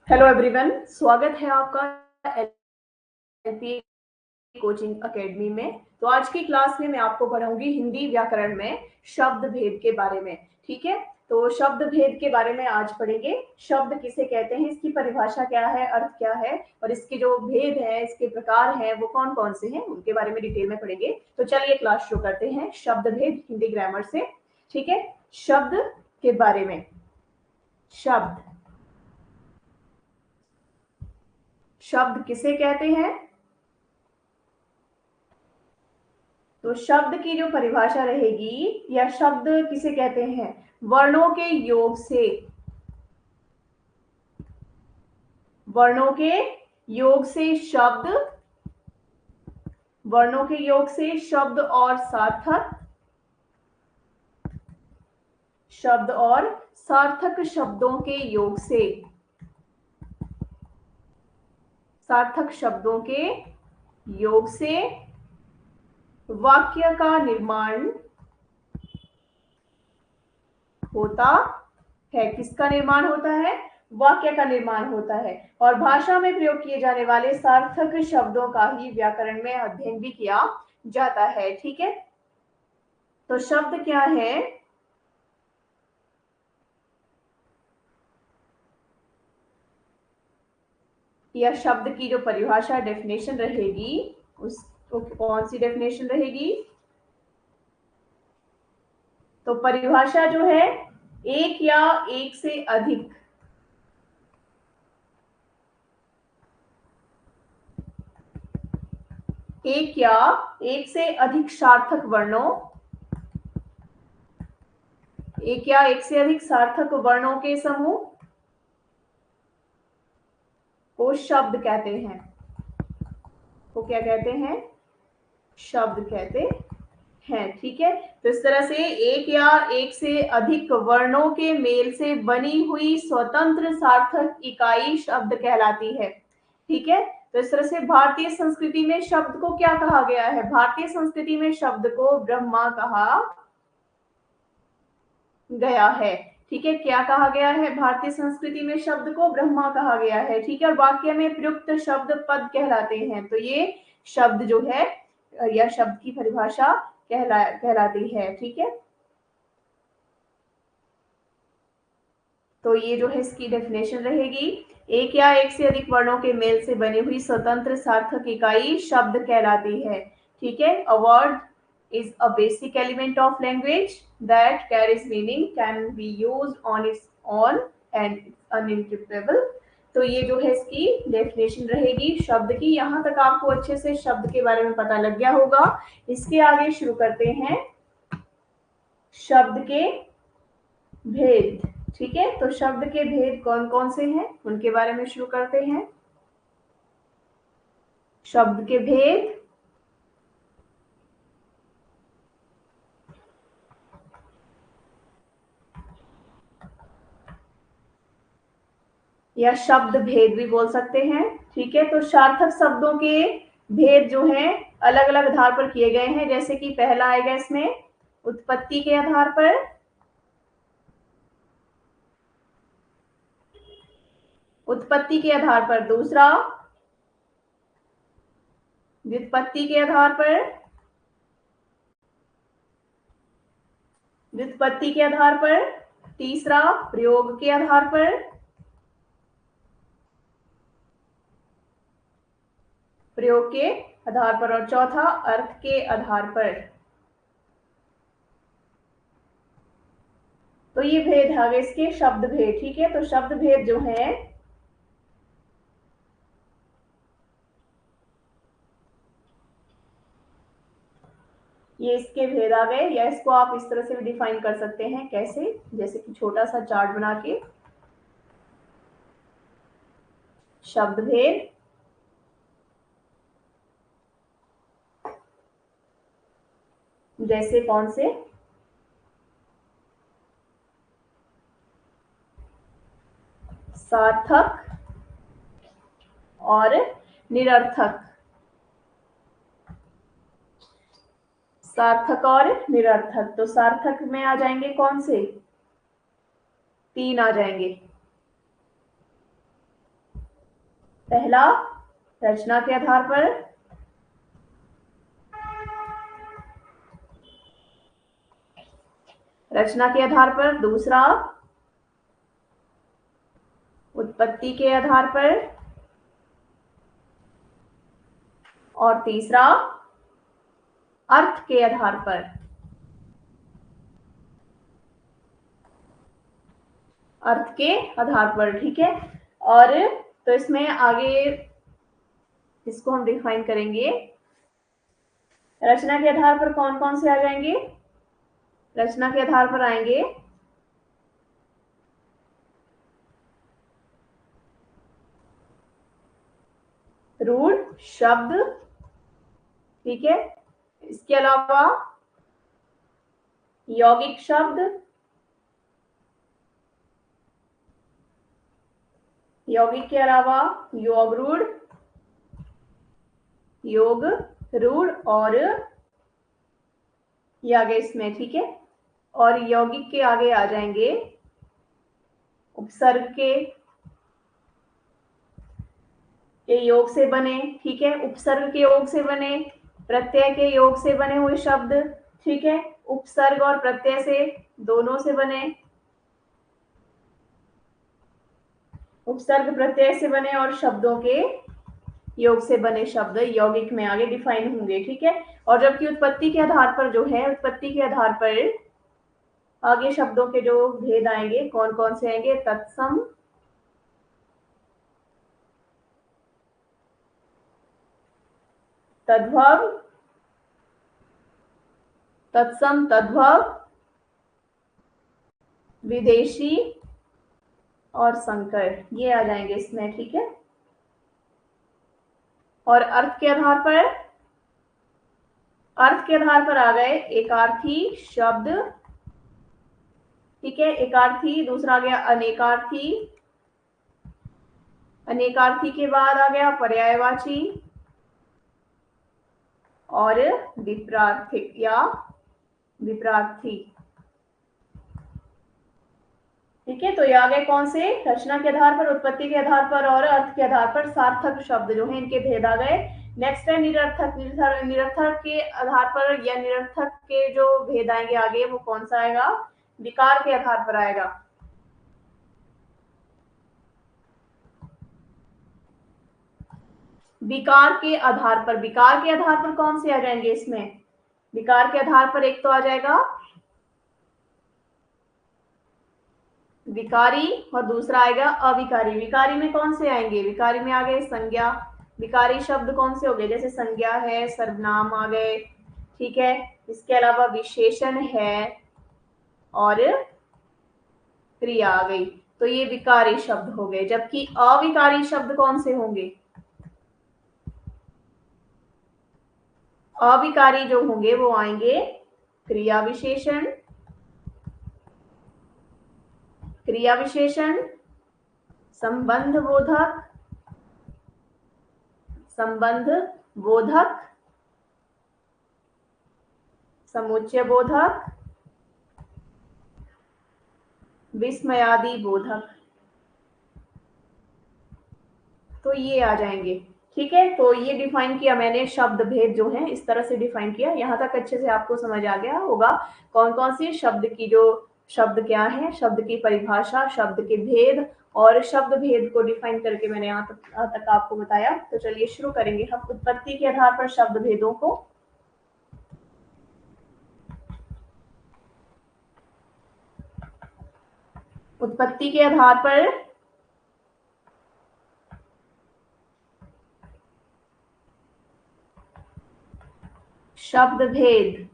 Hello everyone, स्वागत है आपका एलपी कोचिंग एकेडमी में। तो आज की क्लास में मैं आपको पढ़ाऊंगी हिंदी व्याकरण में शब्द भेद के बारे में। ठीक है, तो शब्द भेद के बारे में आज पढ़ेंगे। शब्द किसे कहते हैं, इसकी परिभाषा क्या है, अर्थ क्या है, और इसके जो भेद है, इसके प्रकार हैं, वो कौन कौन से हैं, उनके बारे में डिटेल में पढ़ेंगे। तो चलिए क्लास शुरू करते हैं शब्द भेद हिंदी ग्रामर से। ठीक है, शब्द के बारे में। शब्द शब्द किसे कहते हैं? तो शब्द की जो परिभाषा रहेगी, या शब्द किसे कहते हैं? वर्णों के योग से, वर्णों के योग से शब्द, वर्णों के योग से शब्द और सार्थक, शब्द और सार्थक शब्दों के योग से, सार्थक शब्दों के योग से वाक्य का निर्माण होता है। किसका निर्माण होता है? वाक्य का निर्माण होता है। और भाषा में प्रयोग किए जाने वाले सार्थक शब्दों का ही व्याकरण में अध्ययन भी किया जाता है। ठीक है, तो शब्द क्या है? या शब्द की जो परिभाषा, डेफिनेशन रहेगी, उस तो कौन सी डेफिनेशन रहेगी? तो परिभाषा जो है, एक या एक से अधिक, एक या एक से अधिक सार्थक वर्णों, एक या एक से अधिक सार्थक वर्णों के समूह को शब्द कहते हैं। को क्या कहते हैं? शब्द कहते हैं। ठीक है, तो इस तरह से एक या एक से अधिक वर्णों के मेल से बनी हुई स्वतंत्र सार्थक इकाई शब्द कहलाती है। ठीक है, तो इस तरह से भारतीय संस्कृति में शब्द को क्या कहा गया है? भारतीय संस्कृति में शब्द को ब्रह्मा कहा गया है। ठीक है, क्या कहा गया है? भारतीय संस्कृति में शब्द को ब्रह्मा कहा गया है। ठीक है, और वाक्य में प्रयुक्त शब्द पद कहलाते हैं। तो ये शब्द जो है, या शब्द की परिभाषा कहलाती है। ठीक है, तो ये जो है इसकी डेफिनेशन रहेगी, एक या एक से अधिक वर्णों के मेल से बनी हुई स्वतंत्र सार्थक इकाई शब्द कहलाती है। ठीक है, a word is a basic element of language that carries meaning, can be used on its own and it's uninterpretable। तो ये जो है इसकी डेफिनेशन रहेगी शब्द की। यहाँ तक आपको अच्छे से शब्द के बारे में पता लग गया होगा। इसके आगे शुरू करते हैं शब्द के भेद। ठीक है, तो शब्द के भेद कौन कौन से हैं, उनके बारे में शुरू करते हैं। शब्द के भेद, या शब्द भेद भी बोल सकते हैं। ठीक है, तो सार्थक शब्दों के भेद जो हैं अलग अलग आधार पर किए गए हैं। जैसे कि पहला आएगा इसमें उत्पत्ति के आधार पर, उत्पत्ति के आधार पर। दूसरा व्युत्पत्ति के आधार पर, व्युत्पत्ति के आधार पर। तीसरा प्रयोग के आधार पर, प्रयोग के आधार पर। और चौथा अर्थ के आधार पर। तो ये भेद है इसके शब्द भेद। ठीक है, तो शब्द भेद जो है, ये इसके भेद आ गए। या इसको आप इस तरह से भी डिफाइन कर सकते हैं। कैसे? जैसे कि छोटा सा चार्ट बना के, शब्द भेद जैसे कौन से? सार्थक और निरर्थक, सार्थक और निरर्थक। तो सार्थक में आ जाएंगे कौन से? तीन आ जाएंगे। पहला रचना के आधार पर, रचना के आधार पर, दूसरा उत्पत्ति के आधार पर, और तीसरा अर्थ के आधार पर। अर्थ के आधार पर, ठीक है। और तो इसमें आगे इसको हम डिफाइन करेंगे। रचना के आधार पर कौन कौन से आ जाएंगे? रचना के आधार पर आएंगे रूढ़ शब्द, ठीक है। इसके अलावा यौगिक शब्द, यौगिक के अलावा योग रूढ़, योग रूढ़ और ये आगे इसमें, ठीक है। और यौगिक के आगे आ जाएंगे उपसर्ग के योग से बने, ठीक है। उपसर्ग के योग से बने, प्रत्यय के योग से बने हुए शब्द, ठीक है। उपसर्ग और प्रत्यय से, दोनों से बने, उपसर्ग प्रत्यय से बने और शब्दों के योग से बने शब्द यौगिक में आगे डिफाइन होंगे, ठीक है। और जबकि उत्पत्ति के आधार पर जो है, उत्पत्ति के आधार पर आगे शब्दों के जो भेद आएंगे कौन कौन से आएंगे? तत्सम, तद्भव, तत्सम तद्भव, विदेशी और संकर, ये आ जाएंगे इसमें, ठीक है। और अर्थ के आधार पर, अर्थ के आधार पर आ गए एकार्थी शब्द, ठीक है। एकार्थी, दूसरा आ गया अनेकार्थी, अनेकार्थी के बाद आ गया पर्यायवाची और विप्रार्थिक या विप्रार्थी, ठीक है। तो ये आ गए कौन से? रचना के आधार पर, उत्पत्ति के आधार पर और अर्थ के आधार पर सार्थक शब्द जो है इनके भेद आ गए। नेक्स्ट है निरर्थक। निरर्थक के आधार पर या निरर्थक के जो भेद आएंगे आगे वो कौन सा आएगा? विकार के आधार पर आएगा। विकार के आधार पर, विकार के आधार पर कौन से आ जाएंगे इसमें? विकार के आधार पर एक तो आ जाएगा विकारी और दूसरा आएगा अविकारी। विकारी में कौन से आएंगे? विकारी में आ गए संज्ञा, विकारी शब्द कौन से हो गए? जैसे संज्ञा है, सर्वनाम आ गए, ठीक है। इसके अलावा विशेषण है और क्रिया आ गई, तो ये विकारी शब्द हो गए। जबकि अविकारी शब्द कौन से होंगे? अविकारी जो होंगे वो आएंगे क्रिया विशेषण, क्रिया विशेषण, संबंध बोधक, संबंध बोधक, समुच्चय बोधक, विस्मयादि बोधक, तो ये आ जाएंगे, ठीक है। तो ये डिफाइन किया मैंने, शब्द भेद जो है इस तरह से डिफाइन किया। यहाँ तक अच्छे से आपको समझ आ गया होगा कौन कौन सी शब्द की जो शब्द क्या है, शब्द की परिभाषा, शब्द के भेद और शब्द भेद को डिफाइन करके मैंने यहाँ तक आपको बताया। तो चलिए शुरू करेंगे हम उत्पत्ति के आधार पर शब्द भेदों को। उत्पत्ति के आधार पर शब्द भेद,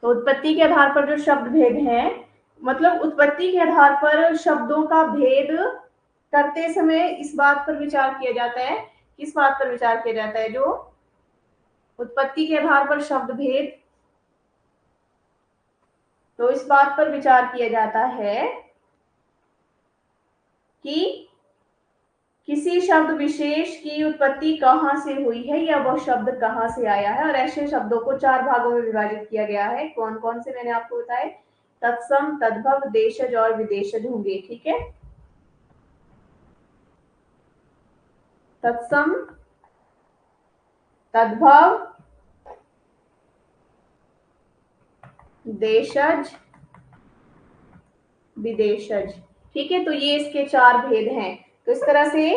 तो उत्पत्ति के आधार पर जो शब्द भेद हैं, मतलब उत्पत्ति के आधार पर शब्दों का भेद करते समय इस बात पर विचार किया जाता है, किस बात पर विचार किया जाता है? जो उत्पत्ति के आधार पर शब्द भेद, तो इस बात पर विचार किया जाता है कि किसी शब्द विशेष की उत्पत्ति कहाँ से हुई है या वह शब्द कहाँ से आया है। और ऐसे शब्दों को 4 भागों में विभाजित किया गया है। कौन कौन से मैंने आपको बताए? तत्सम, तद्भव, देशज और विदेशज होंगे, ठीक है। तत्सम, तद्भव, देशज, विदेशज। ठीक है, तो ये इसके 4 भेद हैं। तो इस तरह से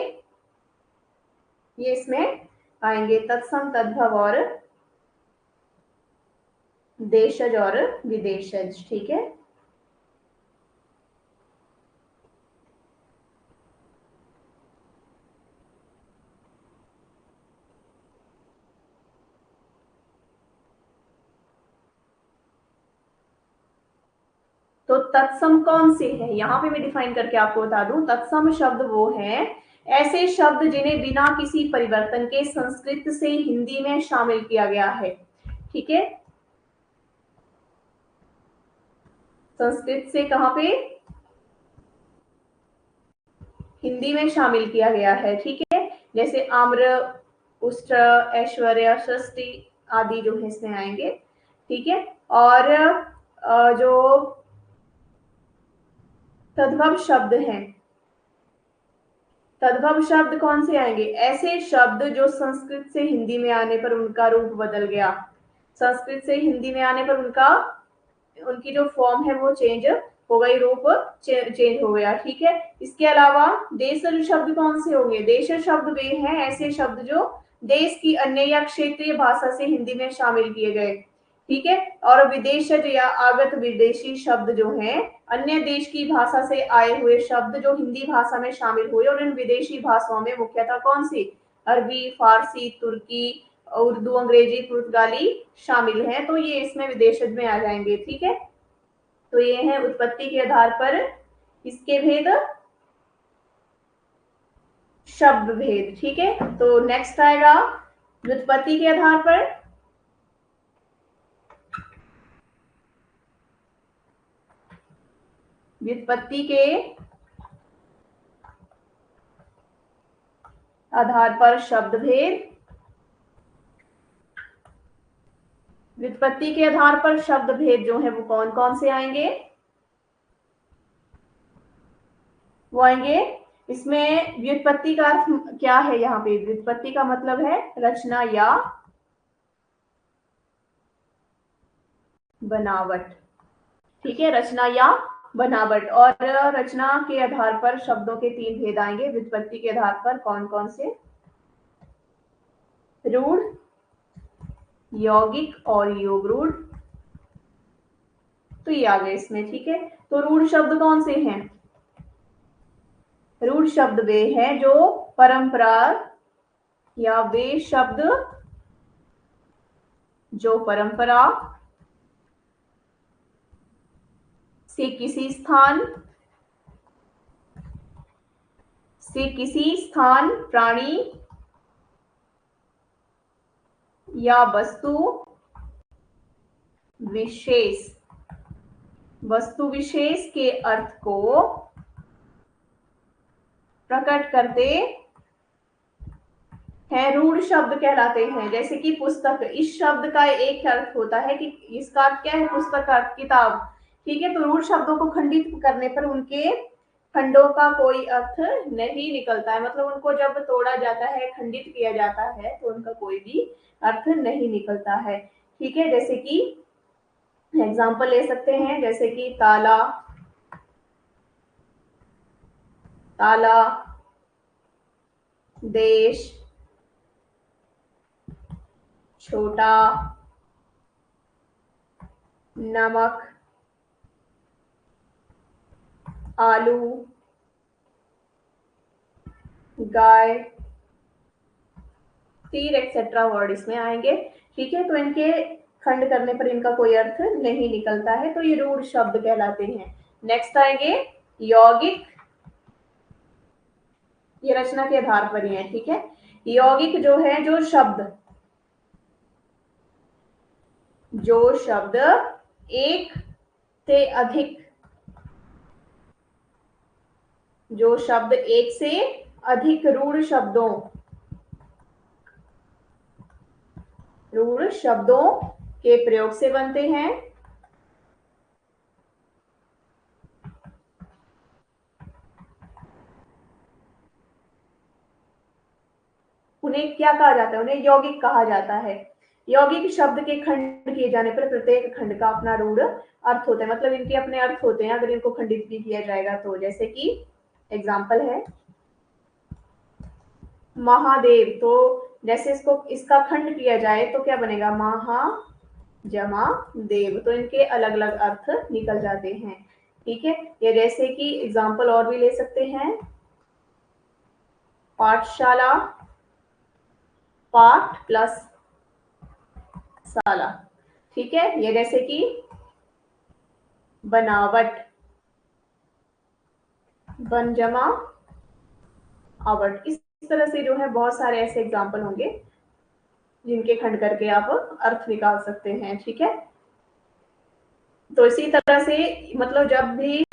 ये इसमें आएंगे, तत्सम, तद्भव और देशज और विदेशज। ठीक है, तो तत्सम कौन से है, यहां पे मैं डिफाइन करके आपको बता दूं। तत्सम शब्द वो हैं, ऐसे शब्द जिन्हें बिना किसी परिवर्तन के संस्कृत से हिंदी में शामिल किया गया है। ठीक है, संस्कृत से कहां पे, हिंदी में शामिल किया गया है। ठीक है, जैसे आम्र, उष्ट, ऐश्वर्य, षष्टि आदि जो है इसमें आएंगे। ठीक है, और जो तद्भव शब्द हैं, तद्भव शब्द कौन से आएंगे, ऐसे शब्द जो संस्कृत से हिंदी में आने पर उनका रूप बदल गया। संस्कृत से हिंदी में आने पर उनका, उनकी जो फॉर्म है वो चेंज हो गई, रूप चेंज हो गया। ठीक है, इसके अलावा देशज शब्द कौन से होंगे, देशज शब्द वे हैं ऐसे शब्द जो देश की अन्य या क्षेत्रीय भाषा से हिंदी में शामिल किए गए। ठीक है, और विदेशज या आगत विदेशी शब्द जो हैं, अन्य देश की भाषा से आए हुए शब्द जो हिंदी भाषा में शामिल हुए, और इन विदेशी भाषाओं में मुख्यतः कौन सी, अरबी, फारसी, तुर्की, उर्दू, अंग्रेजी, पुर्तगाली शामिल हैं। तो ये इसमें विदेशज में आ जाएंगे। ठीक है, तो ये है उत्पत्ति के आधार पर इसके भेद, शब्द भेद। ठीक है, तो नेक्स्ट आएगा व्युत्पत्ति के आधार पर, व्युत्पत्ति के आधार पर शब्द भेद। व्युत्पत्ति के आधार पर शब्द भेद जो है वो कौन कौन से आएंगे, वो आएंगे, इसमें व्युत्पत्ति का अर्थ क्या है, यहाँ पे व्युत्पत्ति का मतलब है रचना या बनावट। ठीक है, रचना या बनावट। और रचना के आधार पर शब्दों के 3 भेद आएंगे। व्युत्पत्ति के आधार पर कौन कौन से, रूढ़, यौगिक और योग रूढ़। तो ये आ गए इसमें। ठीक है, तो रूढ़ शब्द कौन से हैं, रूढ़ शब्द वे हैं जो परंपरा, या वे शब्द जो परंपरा से किसी स्थान, प्राणी या विशेष वस्तु विशेष के अर्थ को प्रकट करते हैं, रूढ़ शब्द कहलाते हैं। जैसे कि पुस्तक, इस शब्द का एक अर्थ होता है कि इसका अर्थ क्या है, पुस्तक का अर्थ किताब। ठीक है, तो रूढ़ शब्दों को खंडित करने पर उनके खंडों का कोई अर्थ नहीं निकलता है, मतलब उनको जब तोड़ा जाता है, खंडित किया जाता है, तो उनका कोई भी अर्थ नहीं निकलता है। ठीक है, जैसे कि एग्जाम्पल ले सकते हैं, जैसे कि ताला, ताला, देश, छोटा, नमक, आलू, गाय, तीर, एक्सेट्रा वर्ड इसमें आएंगे। ठीक है, तो इनके खंड करने पर इनका कोई अर्थ नहीं निकलता है, तो ये रूढ़ शब्द कहलाते हैं। नेक्स्ट आएंगे यौगिक, ये रचना के आधार पर ही है। ठीक है, यौगिक जो है, जो शब्द एक से अधिक, जो शब्द एक से अधिक रूढ़ शब्दों के प्रयोग से बनते हैं, उन्हें क्या कहा जाता है, उन्हें यौगिक कहा जाता है। यौगिक शब्द के खंड किए जाने पर प्रत्येक खंड का अपना रूढ़ अर्थ होता है, मतलब इनके अपने अर्थ होते हैं अगर इनको खंडित भी किया जाएगा तो। जैसे कि एग्जाम्पल है महादेव, तो जैसे इसको इसका खंड किया जाए तो क्या बनेगा, महा जमा देव, तो इनके अलग अलग अर्थ निकल जाते हैं। ठीक है, ये जैसे कि एग्जाम्पल और भी ले सकते हैं, पाठशाला, पाठ प्लस शाला। ठीक है, ये जैसे कि बनावट, बन जमा आवट। इस तरह से जो है बहुत सारे ऐसे एग्जाम्पल होंगे जिनके खंड करके आप अर्थ निकाल सकते हैं। ठीक है, तो इसी तरह से मतलब जब भी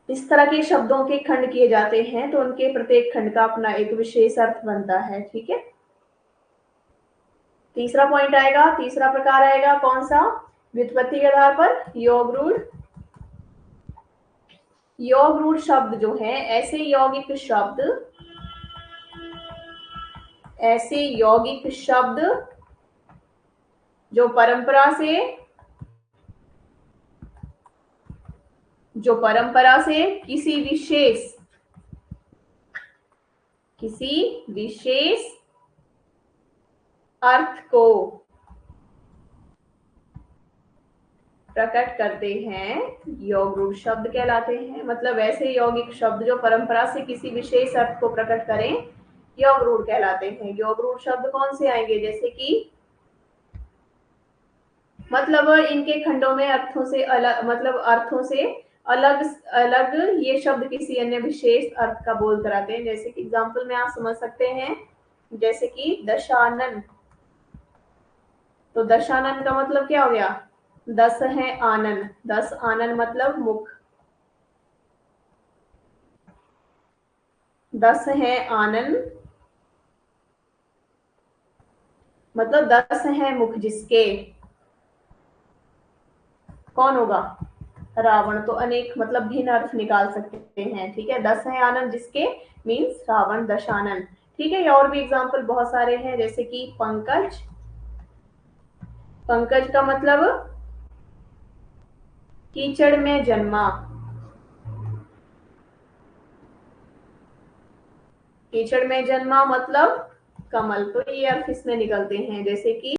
इस तरह के शब्दों के खंड किए जाते हैं तो उनके प्रत्येक खंड का अपना एक विशेष अर्थ बनता है। ठीक है, तीसरा पॉइंट आएगा, तीसरा प्रकार आएगा कौन सा, व्युत्पत्ति के आधार पर योग रूढ़। योग रूढ़ शब्द जो है ऐसे यौगिक शब्द, ऐसे यौगिक शब्द जो परंपरा से किसी विशेष अर्थ को प्रकट करते हैं, योग रूढ़ शब्द कहलाते हैं। मतलब ऐसे यौगिक शब्द जो परंपरा से किसी विशेष अर्थ को प्रकट करें, योग रूढ़ कहलाते हैं। योग रूढ़ शब्द कौन से आएंगे, जैसे कि मतलब इनके खंडों में अर्थों से अलग, मतलब अर्थों से अलग अलग ये शब्द किसी अन्य विशेष अर्थ का बोध कराते हैं। जैसे कि एग्जाम्पल में आप समझ सकते हैं, जैसे कि दशानन, तो दशानन का मतलब क्या हो गया, 10 है आनन, 10 आनन मतलब मुख, 10 है आनन मतलब 10 है मुख जिसके, कौन होगा, रावण। तो अनेक मतलब भिन्न अर्थ निकाल सकते हैं। ठीक है, 10 है आनंद जिसके मीन्स रावण, दशानन। ठीक है, और भी एग्जाम्पल बहुत सारे हैं, जैसे कि पंकज, पंकज का मतलब कीचड़ में जन्मा, कीचड़ में जन्मा मतलब कमल, तो ये अर्थ इसमें निकलते हैं। जैसे कि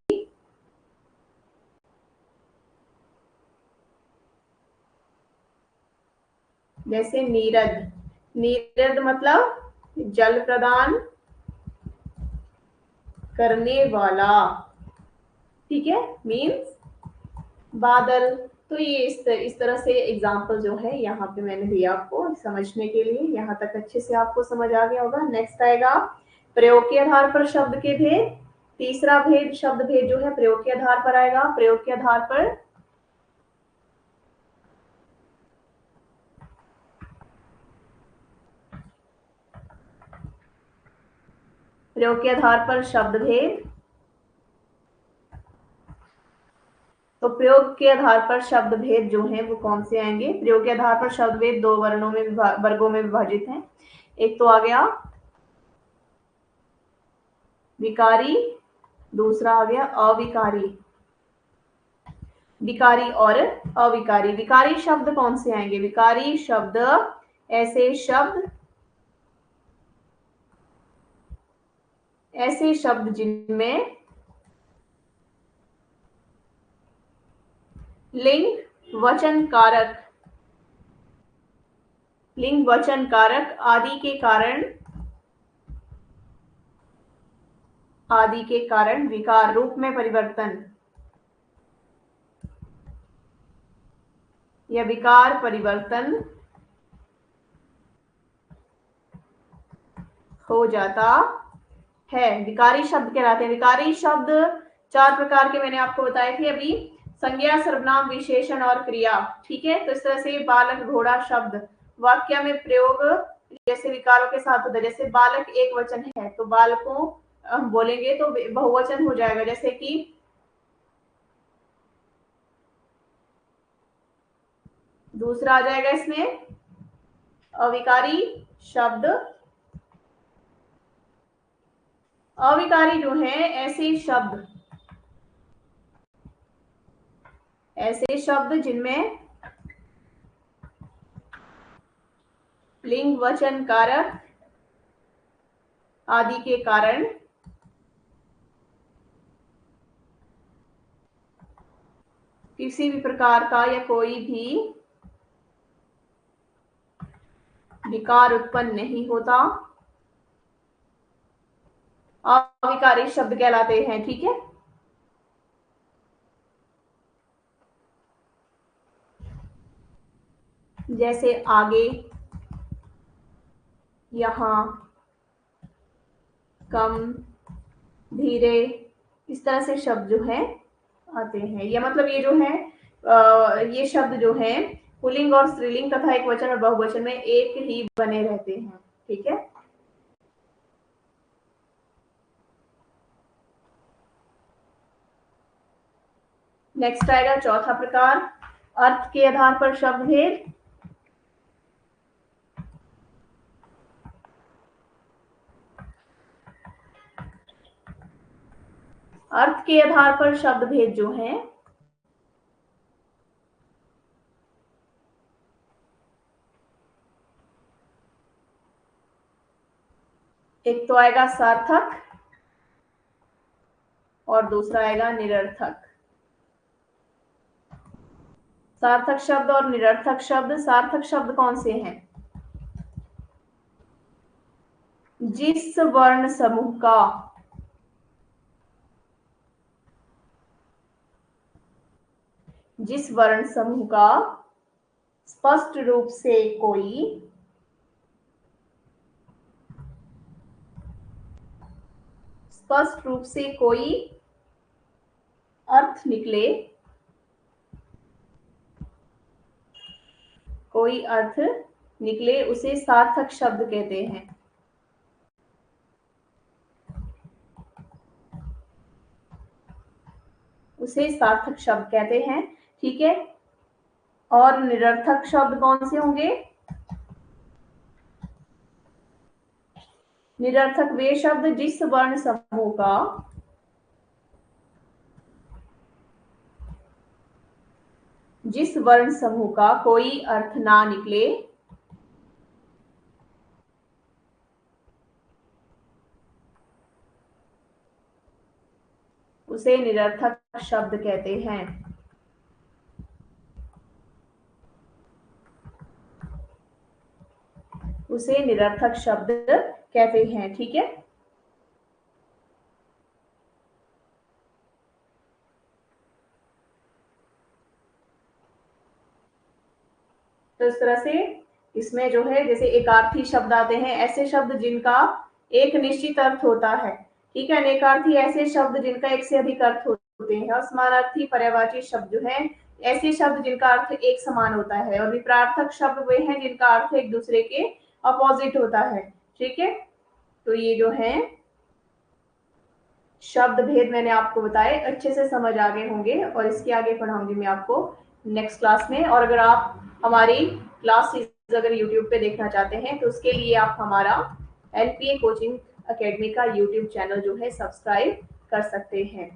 जैसे नीरद, नीरद मतलब जल प्रदान करने वाला। ठीक है, मीन्स बादल। तो ये इस तरह से एग्जाम्पल जो है यहाँ पे मैंने दिया आपको समझने के लिए। यहाँ तक अच्छे से आपको समझ आ गया होगा। नेक्स्ट आएगा प्रयोग के आधार पर शब्द के भेद। तीसरा भेद, शब्द भेद जो है प्रयोग के आधार पर आएगा। प्रयोग के आधार पर शब्द भेद, तो प्रयोग के आधार पर शब्द भेद जो है वो कौन से आएंगे, प्रयोग के आधार पर शब्द भेद दो वर्णों में वर्गों में विभाजित है। एक तो आ गया विकारी, दूसरा आ गया अविकारी। विकारी और अविकारी। विकारी शब्द कौन से आएंगे, विकारी शब्द ऐसे शब्द जिनमें लिंग वचन कारक, लिंग वचन कारक आदि के कारण विकार रूप में परिवर्तन या विकार परिवर्तन हो जाता है, विकारी शब्द कहलाते हैं। विकारी शब्द 4 प्रकार के मैंने आपको बताए थे अभी, संज्ञा, सर्वनाम, विशेषण और क्रिया। ठीक है, तो इस तरह से बालक, घोड़ा शब्द वाक्य में प्रयोग जैसे विकारों के साथ होता है। जैसे बालक एक वचन है तो बालकों हम बोलेंगे तो बहुवचन हो जाएगा। जैसे कि दूसरा आ जाएगा इसमें अविकारी शब्द, अविकारी जो है ऐसे शब्द जिनमें लिंग वचन कारक आदि के कारण किसी भी प्रकार का या कोई भी विकार उत्पन्न नहीं होता, अविकारी शब्द कहलाते हैं। ठीक है, जैसे आगे, यहां, कम, धीरे, इस तरह से शब्द जो है आते हैं। या मतलब ये जो है ये शब्द जो है पुल्लिंग और स्त्रीलिंग तथा एक वचन और बहुवचन में एक ही बने रहते हैं। ठीक है, नेक्स्ट आएगा चौथा प्रकार, अर्थ के आधार पर शब्द भेद। अर्थ के आधार पर शब्द भेद जो है एक तो आएगा सार्थक और दूसरा आएगा निरर्थक। सार्थक शब्द और निरर्थक शब्द, सार्थक शब्द कौन से हैं? जिस वर्ण समूह का स्पष्ट रूप से कोई अर्थ निकले उसे सार्थक शब्द कहते हैं। ठीक है, और निरर्थक शब्द कौन से होंगे? निरर्थक वे शब्द जिस वर्ण समूह का कोई अर्थ ना निकले उसे निरर्थक शब्द कहते हैं। ठीक है, तो इस तरह से इसमें जो है जैसे एकार्थी शब्द आते हैं, ऐसे शब्द जिनका एक निश्चित अर्थ होता है। ठीक है, अनेकार्थी ऐसे शब्द जिनका एक से अधिक अर्थ होते हैं। और समानार्थी पर्यायवाची शब्द जो है ऐसे शब्द जिनका अर्थ एक समान होता है। और विपरार्थक शब्द वे हैं जिनका अर्थ एक दूसरे के अपोजिट होता है। ठीक है, तो ये जो है शब्द भेद मैंने आपको बताए, अच्छे से समझ आ गए होंगे। और इसके आगे पढ़ाऊंगी मैं आपको नेक्स्ट क्लास में। और अगर आप हमारी क्लासेस अगर यूट्यूब पे देखना चाहते हैं तो उसके लिए आप हमारा LPA कोचिंग अकेडमी का यूट्यूब चैनल जो है सब्सक्राइब कर सकते हैं।